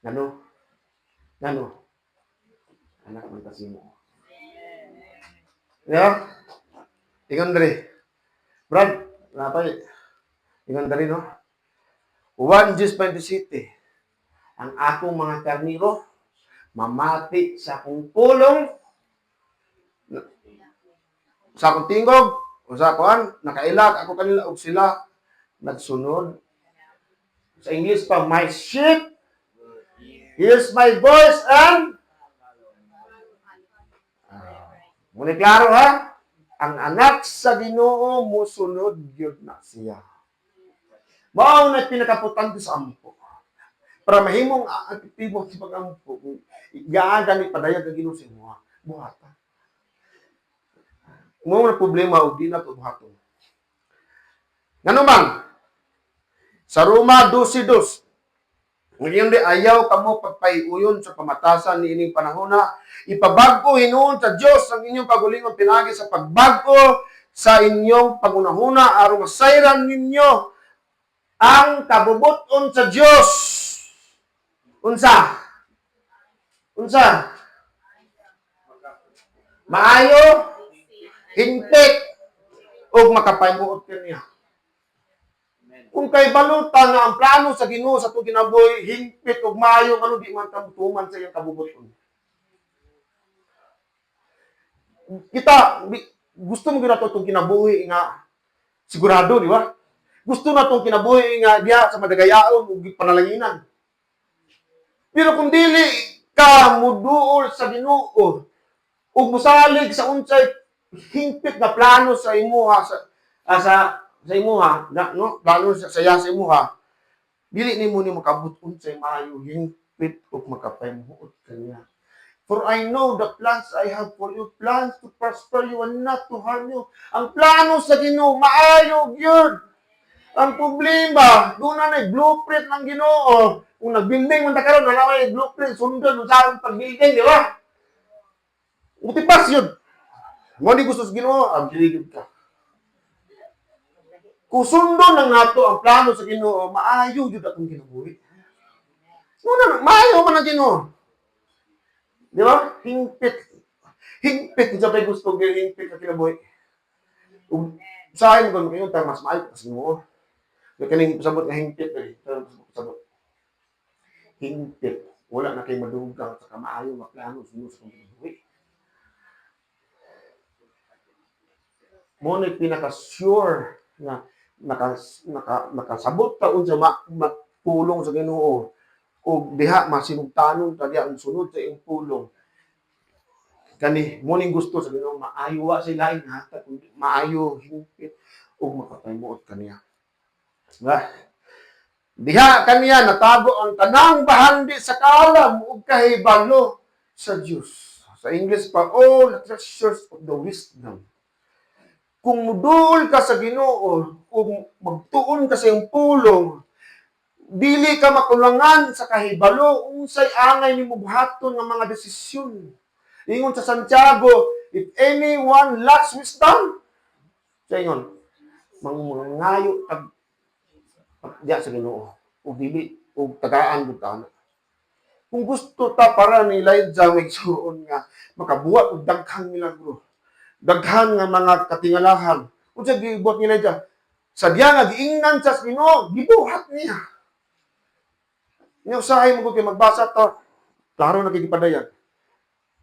Ngano? Anak man kasi mo. Ya? Ingon diri. Brad, napay. Ingon diri no. 1 Diyos 27. Ang akong mga karniro mamati sa akong pulong sa akong tingog o sa kuan nakailag ako kanila og sila nagsunod. Sa English pa, my sheep hears my voice and muna klaro ha, ang anak sa Ginoo musunod gyud na siya. Mao na pinakaputante sa ampo. Para mahimong aktibo sa pag-ampo, gaaga ni padayag ang Ginoo sa imo buhata. Mao na problema og di na to buhaton. Ngano man? Sa Roma 12:2. Ngayon di ayaw kamo pagpaiuyon sa pamatasan ni ining panahon na ipabag-o hinuon sa Dios ang inyong pagulingon pinagi sa pagbago sa inyong pagunahuna aron masayran ninyo ang kabubuton sa Dios. Unsa? Unsa? Maayo, hingpit, o makapahimuot kaniya. Kung kay balutan nga ang plano sa Ginoo sa itong kinabuhi, hingpit o maayo, ano di man kabutuman sa iyang kabubuton. Kita, gusto mo gina itong kinabuhi nga sigurado, di ba? Gusto na itong kinabuhi nga diya sa madagayaon o panalanginan. Pero kung dili ka muduol sa Ginoo o musalig sa unsay hingpit na plano sa imuha sa imuha no plano sa imuha dili nimo ni makabut unsay maayo hingpit o makapahimuot kaniya. For I know the plans I have for you, plans to prosper you and not to harm you. Ang plano sa Ginoo maayo gyud. Ang problema, doon na blueprint ng Ginoo. Kung nag-building man ta karon, wala may blueprint sundon sa ang pag-building, di ba? Utipas yun. Mo di gusto sa Ginoo, ang giligid ka. Kung sundon ng nato ang plano sa Ginoo, maayo jud atong kinabuhi. Muna, maayo man ang Ginoo. Di ba? Hingpit. Hingpit sa pay gusto gyud hingpit sa kinabuhi. Sa akin kung kayo mas maayo sa Ginoo. Kaning pasabot nga hingpit eh. Pasabot. Hingpit. Wala na kay madugang sa kamaayo maplano sa kinabuhi. Mo na pinaka-sure na nakasabot taon sa pulong sa Ginoo o diha masinugtanon ta diha ang sunod sa iyong pulong. Kani mo ning gusto sa Ginoo maayo wa sa lain hatag kundi maayo hingpit ug makapahimuot kaniya. Diba? Diha kaniya natago ang tanang bahandi sa kalam ug kahibalo sa Dios. Sa English pa, all the treasures of the wisdom. Kung muduol ka sa Ginoo, kung magtuon ka sa iyong pulong, dili ka makulangan sa kahibalo, unsay angay nimo buhaton nga mga desisyon. Ingon sa Santiago, if anyone lacks wisdom, sa ingon, mangungayo diya sa Ginoo, o dili, o tagaan mo ta. Kung gusto ta para ni Elijah magsuon nga, makabuhat og daghang milagro, daghan nga mga katingalahan. Kung sa gibuhat ni Elijah, sa diya nga giingnan sa Ginoo, gibuhat niya. Usahay mo ko kay magbasa to, klaro na kigipadayan.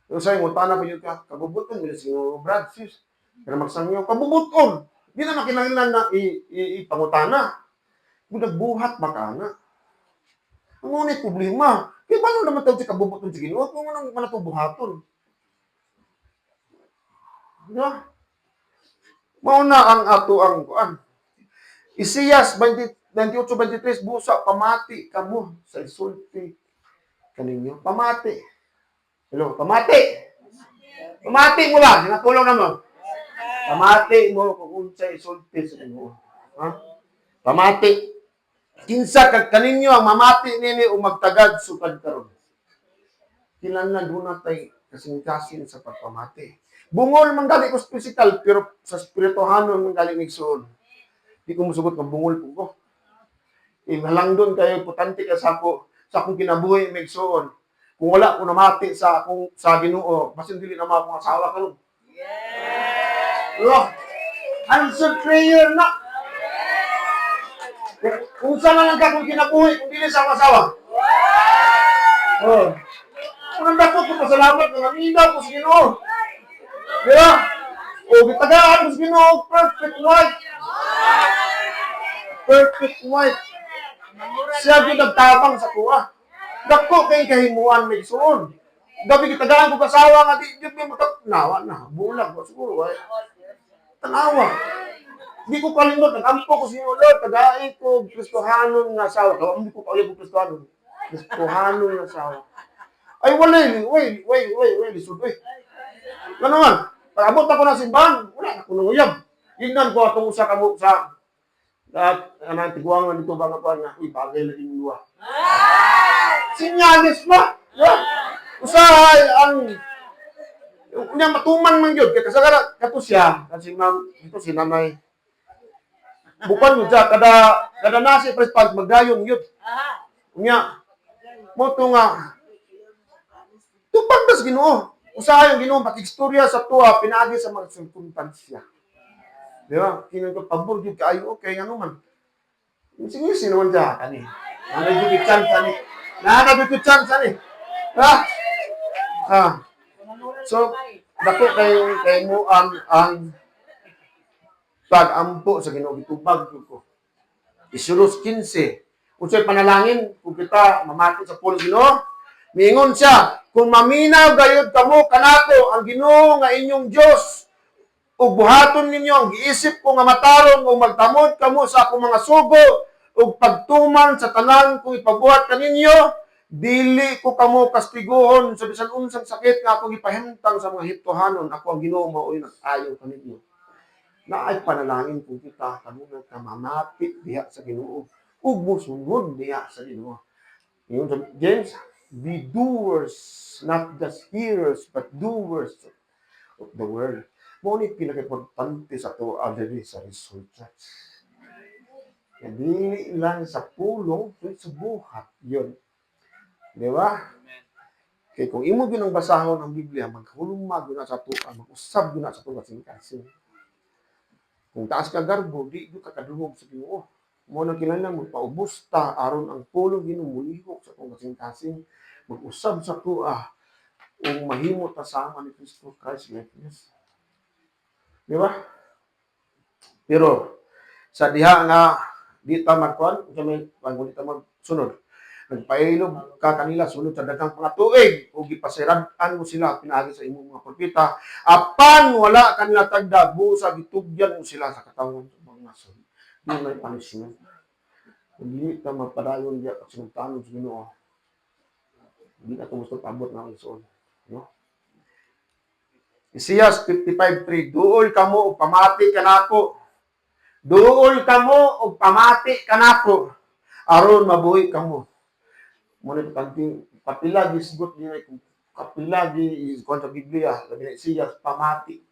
Usahay mo, tanan pa yun ka, kabubuton, nila siyo, Brad, sis, kaya magsangyo, kabubuton. Di na makinanglan na ipangutana. Kung nagbuhat baka na. Ang ngunit problema, kaya paano naman tawag si kabubuton si Ginoo kung anong manatubuhaton? Diba? Mauna ang ato ang kuan. Isaias 28:23, busa, pamati kamo sa isulti kaninyo. Pamati. Hello, pamati. Pamati mo ba? Sinatulong na mo. Pamati mo kung unsay isulti sa inyo. Ha? Pamati. Kinsa kag kaninyo ang mamati nini o magtagad sukad karon. Kinahanglan do natay kasing-kasing sa pagpamati. Bungol man gali ko physical pero sa spirituhanon man gali migsuon. Di ko musugot nga bungol po ko. Halangdon kayo importante ka sa akong kinabuhi migsuon. Kung wala ko namati sa akong sa Ginoo, basin dili na mga asawa karon. Yes. Look, answered prayer na. Kung saan lang ka kung kinabuhi, kung dili sa asawa. Oh. Kung dapat ko pasalamat ng aminaw ko sa Ginoo. Diba? O, gitagaan ko sa Ginoo, perfect wife. Perfect wife. Siya din nagtabang sa kuha. Dako kay kahimuan may suon. Gabi gitagaan ko kasawa nga di may nawa na. Bulag ko siguro. Tanawa. Hindi ko kalimot, nag-ampo ko sa inyo, Lord, tagain ko, Kristohanon nga asawa. Hindi ko paulit ko Kristohanon. Kristohanon nga asawa. Ay, wala, lisod, Ano nga, pag-abot ako ng simbahan, wala na ko nang uyab. Hingnan ko atong usa ka mo sa tiguangan dito ba nga pa nga, bagay na inuwa. Sinyalis pa! Usahay, niya matuman man yun, kaya kasagara, kato siya, kasi ma'am, dito si nanay, bukan mo siya, kada nasi prespag, magdayon yun. Unya, Mo to nga, tupag na sa Ginoo. Usahay ang Ginoo, pakistorya sa tuwa, pinagi sa mga sirkunstansya. Di ba? Kinang pabor, yung kaayo, okay, ano man. Singisi naman siya, kani. Nanagigit chance, kani. Nanagigit chance, kani. Ha? Ah. So, dako kay mo ang pag-ampo sa Ginoo gitubag ko. Isulos 15. Kung sa'y panalangin, kung kita mamati sa pulo Ginoo, miingon siya, kung maminaw gayud kamo kanako ang Ginoo nga inyong Dios, ug buhaton ninyo ang giisip ko nga matarong ug magtamod kamo sa akong mga sugo ug pagtuman sa tanan kung ipabuhat kaninyo, dili ko kamo kastiguhon sa bisan unsang sakit nga akong ipahimtang sa mga Hiptohanon. Ako ang Ginoo mao'y nag-ayo kaninyo. Naay panalangin kung kita kanunay ka mamati diha sa Ginoo ug mosunod diha sa Ginoo. Ingon sa James, be doers, not just hearers, but doers of the word. Mo ni pinaka-importante sa to adiri sa Result Church. Dili lang sa pulong, sa buhat yun. Di ba? Kaya kung imo ginang basahon ang Biblia, maghulumag yun sa tuwa, mag-usab yun sa tuwa kasing-kasing. Kung taas ka garbo, di ka kadungog sa Ginoo. Mo nang kinahanglan mo paubos ta aron ang pulong ginumulihok sa tuwa kasing-kasing, mag-usab sa tuwa ug mahimo ta sama ni Kristo Christ likeness. Di ba? Pero sa diha nga di ta magkuan, kami pag ta magsunod. Nagpailog ka kanila sunod sa daghang mga tuig ug gipasirad-an mo sila pinaagi sa imong mga propeta. Apan wala kanila tagda, busa gitugyan mo sila sa katawon sa mga nason. Di may punishment. Hindi ka magpadayon diya sa sultanon sa Ginoo. Hindi ka gusto paabot na isoon, no? Isaiah 55:3, duol kamo ug pamati kanako. Duol kamo ug pamati kanako aron mabuhi kamo. Muna kanting kapila gisgot niya kapila gi kon sa Biblia labi na Isaiah pamati.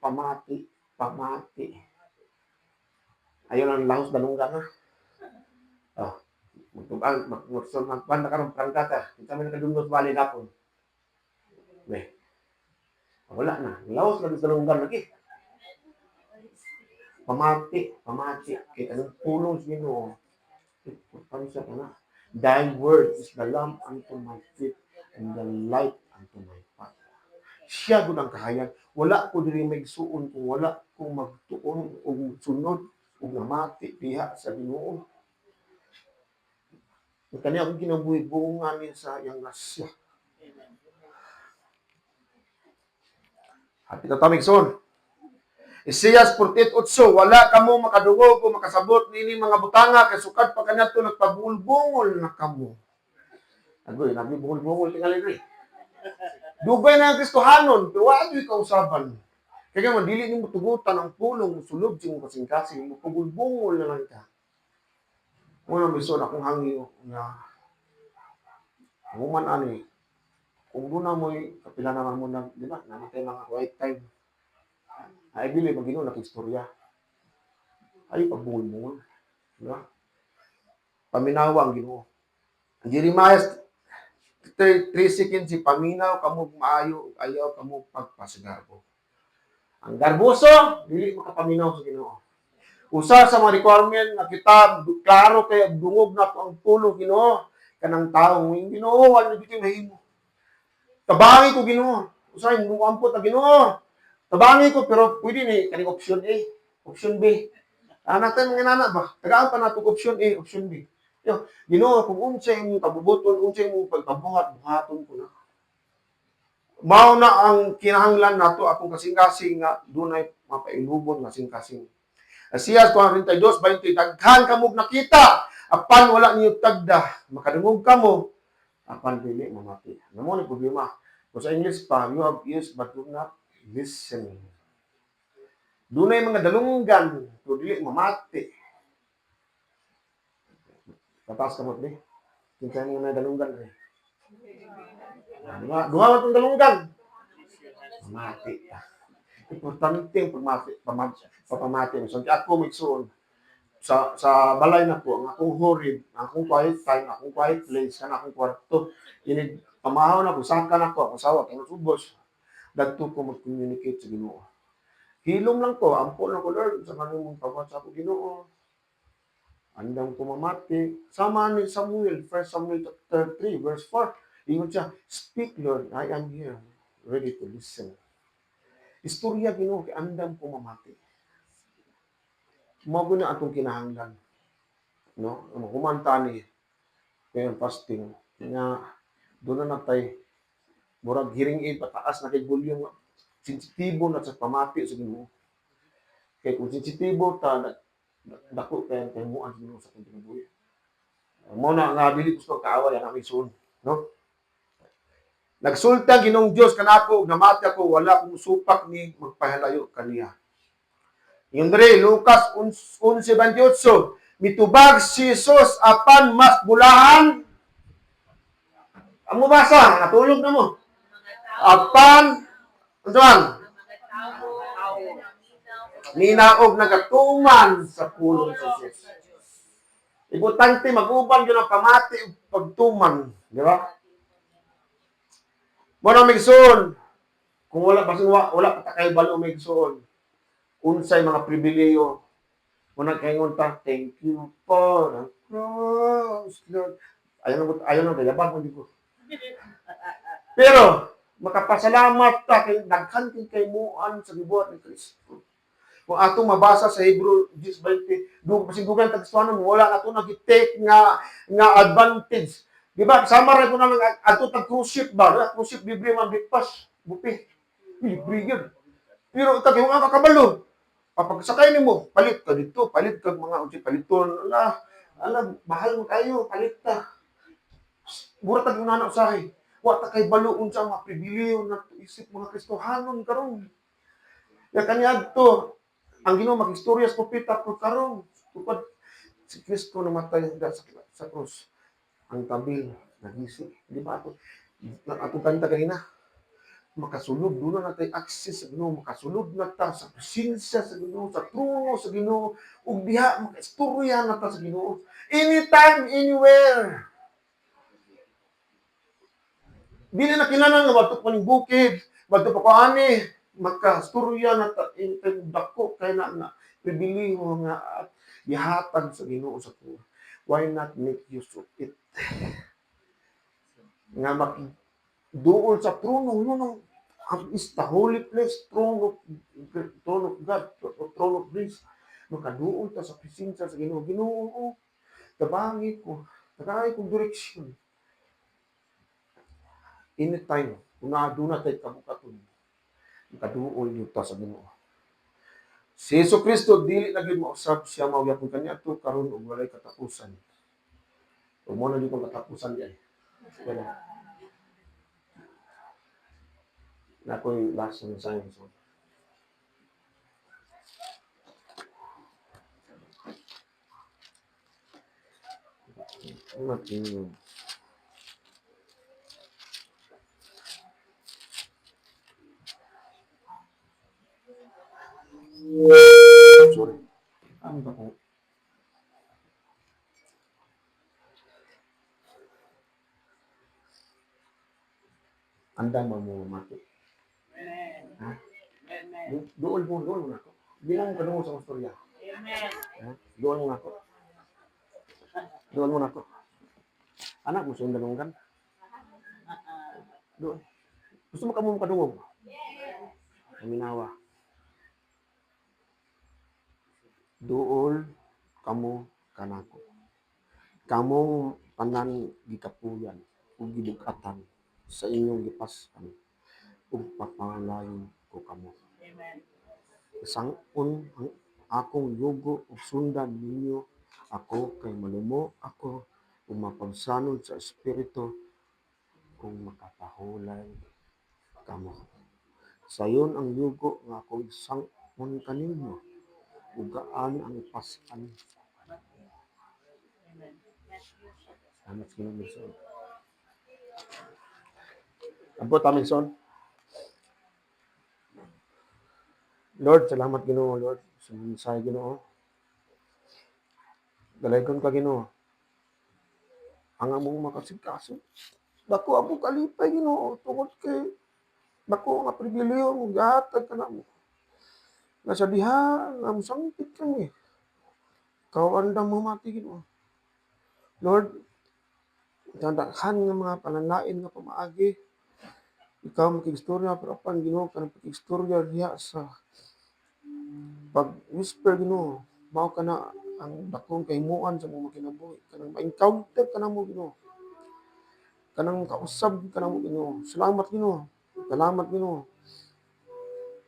Ayon ang lahos dalunggan na. Oh, magtubang magpan na karon prangkata. Kita man kadungos bali gapon. Be. Wala na. Lahos lang dalunggan lagi. Pamati. Kay anong pulong sa Ginoo. Pansa ka na. Thy word is the lamp unto my feet and the light unto my path. Siya gud ang kahayag. Wala ko diri magsuon kung wala ko magtuon o sunod o namati diha sa Ginoo. Kani ako kinabuhi bunga ni sa iyang nasya. At itatamig son. Isaiah 48:8, wala kamo makadungog o makasabot nini mga butanga kay sukad pa kanato nagpabungol na kamo. Agoy, nabibungol tingali diri. Dugay na ang Kristohanon, pero wa adoy kausaban. Kaya man dili nimo tugutan ang pulong sulod sa imong kasing-kasing, mo pagulbungol na lang ka. Muna biso akong hangyo nga human ani kung doon na mo'y kapila naman mo na, di ba, namatay mga right time. Ay, bili, mag-ino, nakistorya. Ay, pagbungol-bungol. Di ba? Paminawa ang Ginoo. Ang Jeremiah 3:15, paminaw, kamo maayo, ayaw, kamo pagpasigarbo. Ang garboso, dili makapaminaw sa Ginoo. Usa sa mga requirement na kita, klaro kay dungog na ang pulo Ginoo, kanang taong Ginoo, wala dito mahimo. Tabangi ko Ginoo. Usa yung ampot na Ginoo. Tabangi ko, pero pwede ni kaning option A, option B. Anak tayo mga nana ba? Tagaan pa natin option A, option B. Yo, Ginoo, kung unsay imong kabubuton, unsay imong pagkabuhat, buhaton ko na. Mao na ang kinahanglan nato akong kasing-kasing nga dunay mapailubon nga kasing-kasing. Isaiah 42:20, daghan kamog nakita, apan wala niyo tagda, makadungog kamo, apan dili mamati. Namo ni problema. Kung sa English pa, you have ears but do not listen. Dunay mga dalunggan, pero dili mamati. Tapas kamot di. Kinsay mo na dalunggan rin. Duha man itong dalunggan. Mamati. Importante ang papamati. So, ako magsuon. sa balay na po, ang akong hurid, ang akong quiet time, akong quiet place, ang akong kwarto. Ini pamahaw na ko, saka na ko, ang asawa, kung subos, dagto ko mag-communicate sa Ginoo. Hilom lang ko, ampo lang ko, Lord, sa kanong pagwat sa ako Ginoo. Andang ko mamati. Sama ni Samuel, 1 Samuel chapter 3, verse 4. Ingon siya, speak Lord, I am here, ready to listen. Istorya Ginoo, kay andam ko mamati. Mao na atong kinahanglan. No? Humanta ni kaya fasting nga doon na natay murag hearing aid pataas na kay volume sensitibo na sa pamati sa Ginoo. Kay kung sensitibo ta dako kay mo ang Ginoo sa kinabuhi. Mo na nga dili gusto kaaway ang aming son, no? Nagsulta Ginoong Dios kanako ug namati ako wala kong supak ni magpahalayo kaniya. Yung dre Lucas 11:28 mitubag si Jesus apan mas bulahan. Amo basa, natulog na mo. Apan, unsan? Ninaog nagatuman sa pulong sa Jesus. Importante mag-uban yun ang pamati ug pagtuman, di ba? Mo na migsoon. Kung wala wala pa kay balo migsoon. Unsay mga pribileyo muna kaingon ta, thank you for the cross, Lord. Ayaw na, kaya mo ko. Pero, makapasalamat ta kay daghan kay muan sa gibuhat ni Kristo. Kung atong mabasa sa Hebrew 10:20, pasigugan tagsuanon wala ato nagitake nga advantage. Di ba? Sama ra ko na lang ato tag cruise ship ba? Cruise ship libre man breakfast, buffet. Libre yun. Pero tag yung kakabalo. Kapag sakay nimo, palit ka dito, palit ka mga unsay paliton. Ala, mahal mo kayo, palit ta. Mura tag yung nana usahay. Wa ta kay balo unsa mga pribileyo na isip mga Kristohanon karon. Ya kaniya to, ang Ginoo magistorya sa propeta por karon. Tupad si Kristo namatay sa krus. Ang tabil nagisi, di ba ato? Atong kanta kanina, makasulod doon na tayo access sa Ginoo, makasulod na ta sa presensya sa Ginoo, sa trono sa Ginoo, ug diha makaistorya na ta sa Ginoo. Anytime, anywhere. Dili na kinahanglan nga batok pa ning bukid, batok pa ko ani, makastorya na ta dako kay na pribilehiyo nga gihatag sa Ginoo sa tuwa. Why not make use of it? Nga duol sa trono, no, is the holy place, throne of God, throne of grace. Makaduol ta sa presensya sa Ginoo. Ginoo, tabangi ko, tagay kong direksyon. Anytime, kung naaduna tayo kabukaton, makaduol yun ta sa Ginoo. Si Yesu Kristo, dili na gyud mausab siya mawiyapon kaniya to karon ug walay katapusan. Ug mo na gyud katapusan diay. Pero na ko'y last ng science. Sorry. Ano ba ko? Andang mamumati. Ha? Doon mo na ako. Hindi lang mo kanungo sa istorya. Ha? Doon mo na ako. Doon mo na ako. Anak mo siya danungan. Doon. Gusto mo ka mo kadungog? Aminawa. Dool kamo kanako. Kamong tanan gikapuyan ug gibukatan sa inyong gipaskan ug papangalayon ko kamo. Amen. Sang-on ang akong yugo ug sundan ninyo ako kay malumo ako ug mapagsanod sa espiritu kung makapahulay kamo. Sayon ang yugo nga akong sang-on kaninyo ug gaan ang paskan. Salamat sa Ginoo son. Abot amin son. Lord, salamat Ginoo, Lord. Sa mensahe Ginoo. Dalaygon ka Ginoo. Ang among makasikaso. Dako amo kalipay Ginoo tungod kay dako nga pribilehiyo mo gihatag kanamo. Nga sa diha nga mosangpit kami. Ikaw andam mamati Ginoo. Lord, daghan nga mga pananlain nga pamaagi. Ikaw makigstorya pero apan Ginoo kanang pakigstorya diha sa pag-whisper Ginoo. Mao kana ang dakong kahimuan sa mga kinabuhi. Kanang ma-encounter kanamo Ginoo. Kanang kausab kanamo Ginoo. Salamat Ginoo. Salamat Ginoo.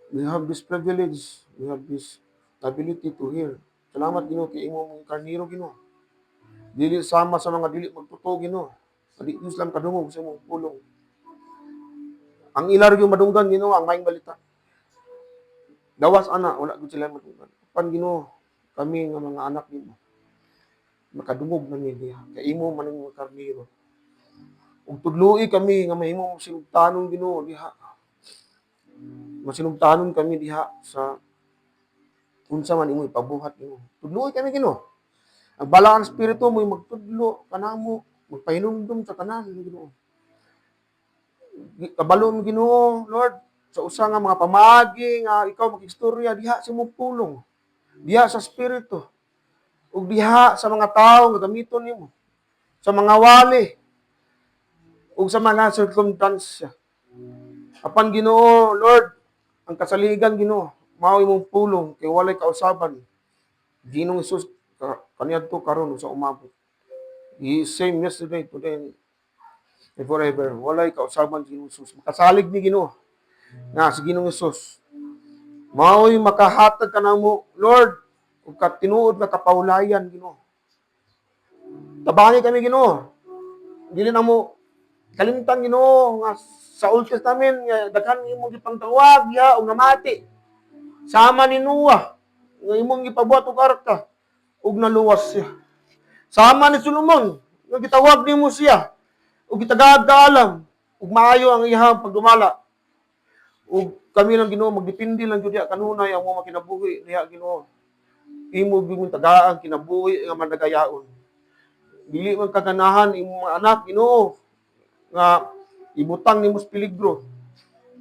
We have this privilege. We have this ability to hear. Salamat Ginoo kay imo mong karniro Ginoo. Dili sama sa mga dili magtotoo Ginoo. Adi Islam kadungog sa imong pulong. Ang ilar yung madunggan Ginoo ang maayong balita. Gawas ana wala gud sila madunggan. Pan Ginoo kami nga mga anak nimo makadungog na mi diha kay imo man ang karniro. Ug tudloi kami nga mahimong sinugtanon Ginoo diha. Masinugtanon kami diha sa unsa man imo ipabuhat Ginoo. Tudloi kami Ginoo. Ang bala ang espiritu mo magtudlo kanamo, magpahinumdum sa tanan Ginoo. Kabalo mo Ginoo, Lord, sa usa nga mga pamaagi nga ikaw makigstorya diha sa imong pulong. Diha sa espiritu. Ug diha sa mga tawo nga gamiton nimo. Sa mga wali. Ug sa mga circumstansya. Apan Ginoo, Lord, ang kasaligan Ginoo, mao imong pulong kay walay kausaban. Ginoong Hesus kaniadto karon sa umabot. He is same yesterday, today, and forever. Walay kausaban si Ginoong Hesus. Makasalig ni Ginoo nga si Ginoong Hesus. Mao'y makahatag kanamo, Lord, ug katinuod nga kapaulayan Ginoo. Tabangi kami Ginoo. Dili na mo kalimtan Ginoo nga sa Old Testament nga daghan imong gipangtawag ya og namati. Sama ni Noah nga imong gipabuhat og arka ug naluwas siya. Sama ni Solomon nga gitawag nimo siya ug gitagad alam ug maayo ang iyang pagdumala. Ug kami lang Ginoo magdepende lang jud diha kanunay ang mga kinabuhi diha Ginoo. Imo gyud tagaan kinabuhi nga madagayaon. Dili man kaganahan imong mga anak Ginoo nga ibutang nimo sa peligro.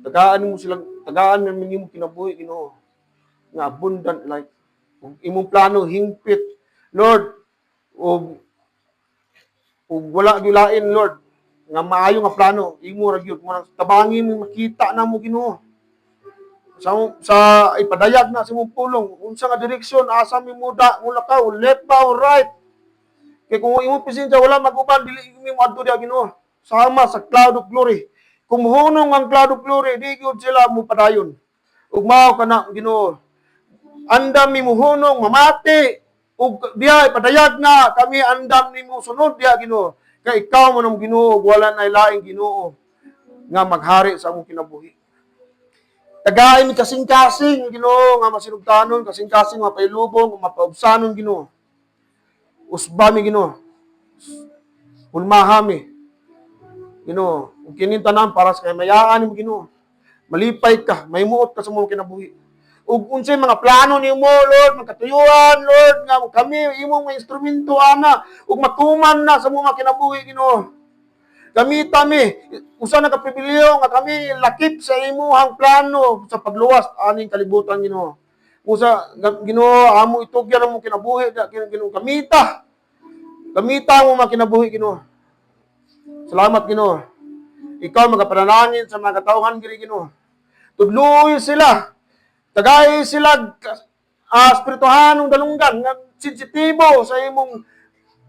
Tagaan nimo silang tagaan man nimo kinabuhi Ginoo nga abundant life. Ug imong plano hingpit Lord ug wala gyulain Lord nga maayo nga plano imo ra gyud mo tabangi mo makita namo Ginoo sa ipadayag na sa imong pulong unsa nga direksyon asa mi muda mulakaw left ba or right kay kung imong presensya wala maguban dili mi moadto diha Ginoo sama sa cloud of glory kung hunong ang cloud of glory di gyud sila mo padayon ug mao kana Ginoo andam mi muhunong mamati ug diha ipadayag na kami andam nimo sunod diha Ginoo kay ikaw man ang Ginoo wala na laing Ginoo nga maghari sa among kinabuhi. Tagaay mi kasing-kasing Ginoo nga masinugtanon, kasing-kasing mapailubong, mapaubsanon Ginoo. Usba mi Ginoo. Pulmaha mi. Ginoo, ug kining tanan para sa kamayaan nimo Ginoo. Malipay ka, mahimuot ka sa imong kinabuhi. Ug unsay mga plano nimo Lord, magkatuyuan Lord nga kami imong mga instrumento ana ug matuman na sa mga kinabuhi Ginoo. Gamita mi usa na ka pribilehiyo nga kami lakip sa imong plano sa pagluwas aning kalibutan Ginoo. Usa Ginoo amo itugyan mo kinabuhi Ginoo gamita. Gamita mo mga kinabuhi Ginoo. Salamat Ginoo. Ikaw magapanalangin sa mga katawhan diri Ginoo. Tudloy sila. Tagay sila espirituhanong dalunggan nga sensitibo sa imong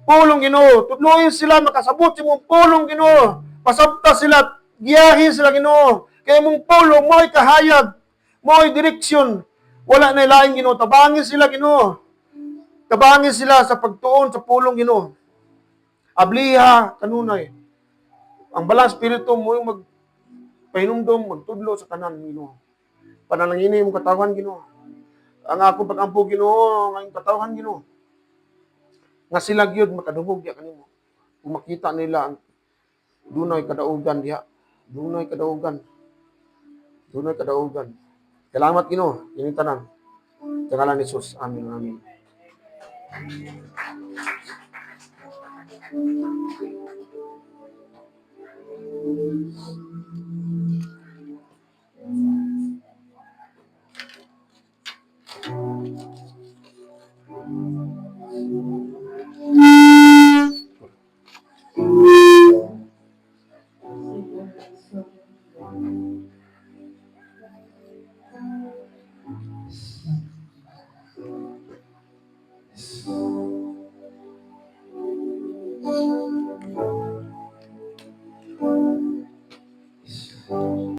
pulong Ginoo. Tudloy sila makasabot sa imong pulong Ginoo. Pasabta sila, giyahi sila Ginoo. Kay imong pulong mo'y kahayag, mo'y direksyon. Wala na ilaing Ginoo. Tabangi sila Ginoo. Tabangi sila sa pagtuon sa pulong Ginoo. Abliha kanunay. Ang balang espiritu mo yung magpahinumdom, magtudlo sa tanan Ginoo. Panalangin imong katawan Ginoo. Ang ako pagampo Ginoo, ang katawan Ginoo. Nga sila gyud makadungog diha kanimo. Kung makita nila ang dunay kadaugan diha. Dunay kadaugan. Dunay kadaugan. Salamat Ginoo, kining tanan. Sa ngalan ni Jesus. Amen. Amen.